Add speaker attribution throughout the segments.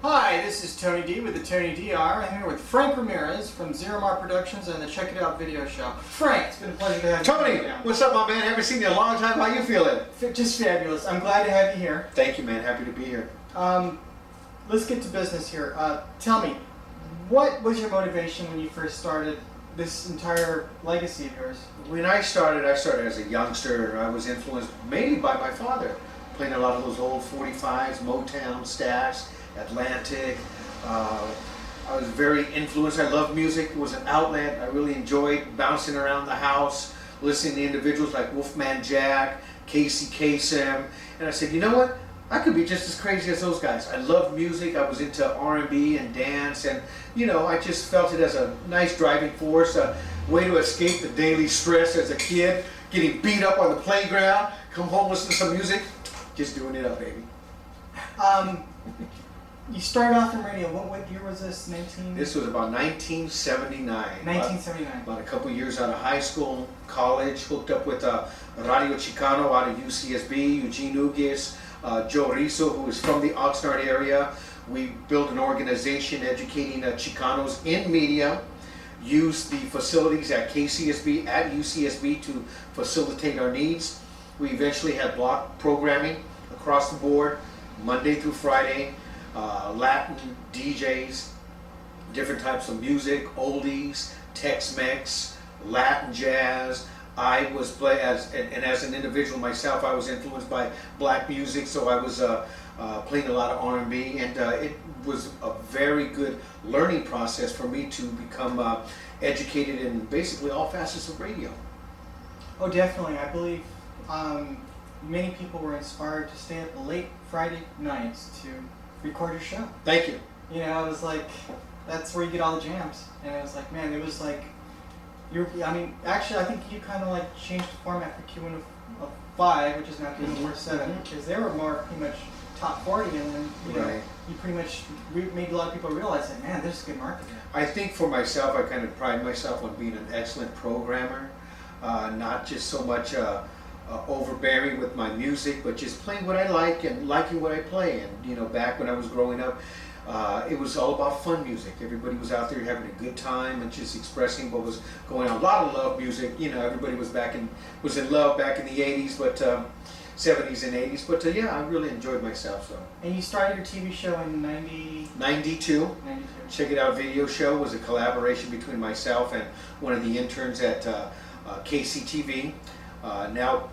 Speaker 1: Hi, this is Tony D with the Tony DR. I'm here with Frank Rameriez from Zero Mar Productions and the Check It Out video show. Frank, it's been a pleasure to have you.
Speaker 2: Tony, what's up, my man? Haven't seen you in a long time. How you feeling?
Speaker 1: Just fabulous. I'm glad to have you here.
Speaker 2: Thank you, man. Happy to be here.
Speaker 1: Let's get to business here. Tell me, what was your motivation when you first started this entire legacy of yours?
Speaker 2: When I started as a youngster. I was influenced mainly by my father, playing a lot of those old 45s, Motown, Stax, Atlantic. I was very influenced. I loved music. It was an outlet. I really enjoyed bouncing around the house, listening to individuals like Wolfman Jack, Casey Kasem, and I said, you know what? I could be just as crazy as those guys. I loved music. I was into R&B and dance, and you know, I just felt it as a nice driving force, a way to escape the daily stress as a kid, getting beat up on the playground, come home, listen to some music, just doing it up, baby.
Speaker 1: You started off in radio. What year was this?
Speaker 2: This was about 1979.
Speaker 1: 1979.
Speaker 2: About a couple years out of high school, college, hooked up with Radio Chicano out of UCSB, Eugene Ugis, Joe Rizzo, who is from the Oxnard area. We built an organization educating Chicanos in media, used the facilities at KCSB, at UCSB to facilitate our needs. We eventually had block programming across the board, Monday through Friday, Latin DJs, different types of music, oldies, Tex-Mex, Latin jazz. I was as an individual myself, I was influenced by black music, so I was playing a lot of R&B, and it was a very good learning process for me to become educated in basically all facets of radio.
Speaker 1: Oh, definitely. I believe many people were inspired to stay up late Friday nights to record your show.
Speaker 2: Thank you.
Speaker 1: You know, it was like, that's where you get all the jams. And it was like, man, it was like, actually, I think you kind of like changed the format for Q1 of 5, which is now Q1 of 7, because they were more pretty much top 40, and then, you know, you pretty much made a lot of people realize that, man, there's a good market here.
Speaker 2: I think for myself, I kind of pride myself on being an excellent programmer, not just so much overbearing with my music, but just playing what I like and liking what I play. And you know, back when I was growing up, it was all about fun music. Everybody was out there having a good time and just expressing what was going on. A lot of love music. You know, everybody was in love back in the 80s, but 70s and 80s. But yeah, I really enjoyed myself. So.
Speaker 1: And you started your TV show in 92.
Speaker 2: 92. Check It Out video show was a collaboration between myself and one of the interns at KCTV. Now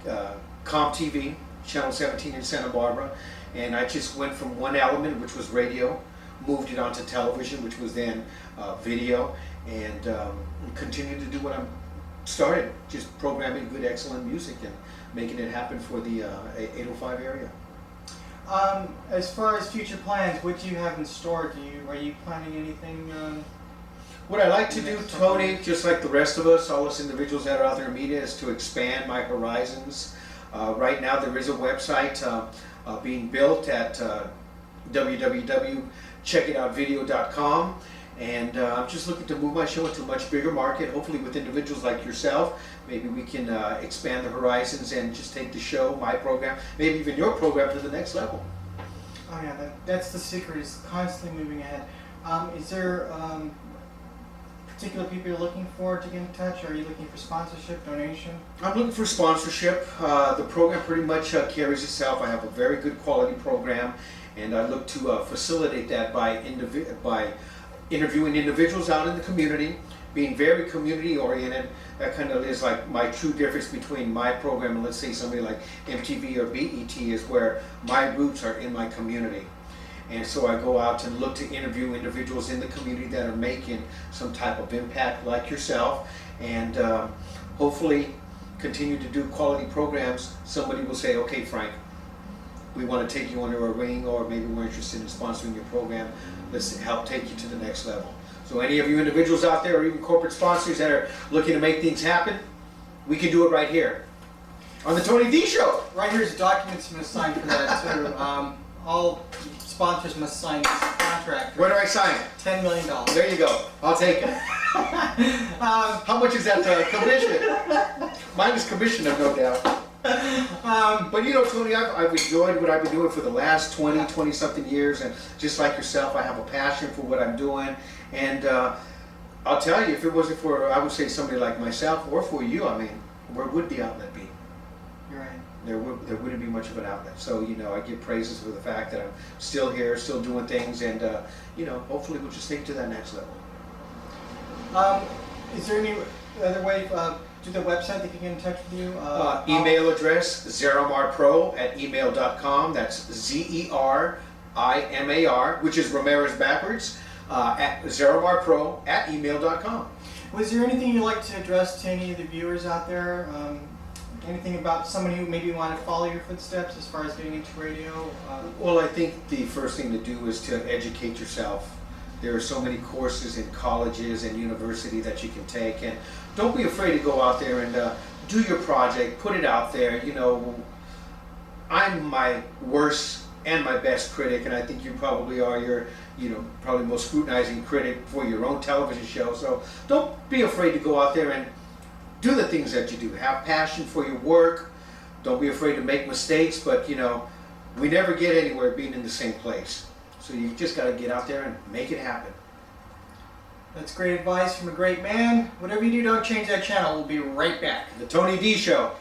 Speaker 2: ComTV, Channel 17 in Santa Barbara, and I just went from one element, which was radio, moved it onto television, which was then video, and continued to do what I'm started, just programming good, excellent music and making it happen for the 805 area.
Speaker 1: As far as future plans, what do you have in store? Are you planning anything?
Speaker 2: What I like to do, Tony, just like the rest of us, all us individuals that are out there in media, is to expand my horizons. Right now there is a website being built at www.checkitoutvideo.com, and I'm just looking to move my show into a much bigger market, hopefully with individuals like yourself. Maybe we can expand the horizons and just take the show, my program, maybe even your program, to the next level.
Speaker 1: Oh yeah, that's the secret, is constantly moving ahead. Is there particular people you're looking for to get in touch? Are you looking for sponsorship, donation?
Speaker 2: I'm looking for sponsorship. The program pretty much carries itself. I have a very good quality program, and I look to facilitate that by interviewing individuals out in the community, being very community oriented. That kind of is like my true difference between my program and, let's say, somebody like MTV or BET, is where my roots are in my community. And so I go out and look to interview individuals in the community that are making some type of impact like yourself, and hopefully continue to do quality programs. Somebody will say, okay, Frank, we want to take you under our wing, or maybe we're interested in sponsoring your program. Let's help take you to the next level. So any of you individuals out there, or even corporate sponsors that are looking to make things happen, we can do it right here on the Tony D Show.
Speaker 1: Right here's documents you must sign for that too. All sponsors must sign this contract.
Speaker 2: Where do I sign it?
Speaker 1: $10 million.
Speaker 2: There you go. I'll take it. How much is that commission? Mine is commission, no doubt. But you know, Tony, I've enjoyed what I've been doing for the last 20 something years, and just like yourself, I have a passion for what I'm doing. And I'll tell you, if it wasn't for, I would say, somebody like myself or for you, I mean, where would the outlet be?
Speaker 1: You're right.
Speaker 2: There wouldn't be much of an outlet. So, you know, I give praises for the fact that I'm still here, still doing things, and you know, hopefully we'll just take it to that next level.
Speaker 1: Is there any other way to the website they can get in touch with you?
Speaker 2: Email address, zeromarpro@email.com. That's ZERIMAR, which is Rameriez backwards, at zeromarpro@email.com.
Speaker 1: Was there anything you'd like to address to any of the viewers out there? Anything about somebody who maybe want to follow your footsteps as far as getting into radio?
Speaker 2: Well, I think the first thing to do is to educate yourself. There are so many courses in colleges and university that you can take, and don't be afraid to go out there and do your project, put it out there. You know, I'm my worst and my best critic, and I think you probably are your, you know, probably most scrutinizing critic for your own television show. So don't be afraid to go out there and do the things that you do. Have passion for your work. Don't be afraid to make mistakes, but you know, we never get anywhere being in the same place. So you just got to get out there and make it happen.
Speaker 1: That's great advice from a great man. Whatever you do, don't change that channel. We'll be right back.
Speaker 2: The Tony D Show.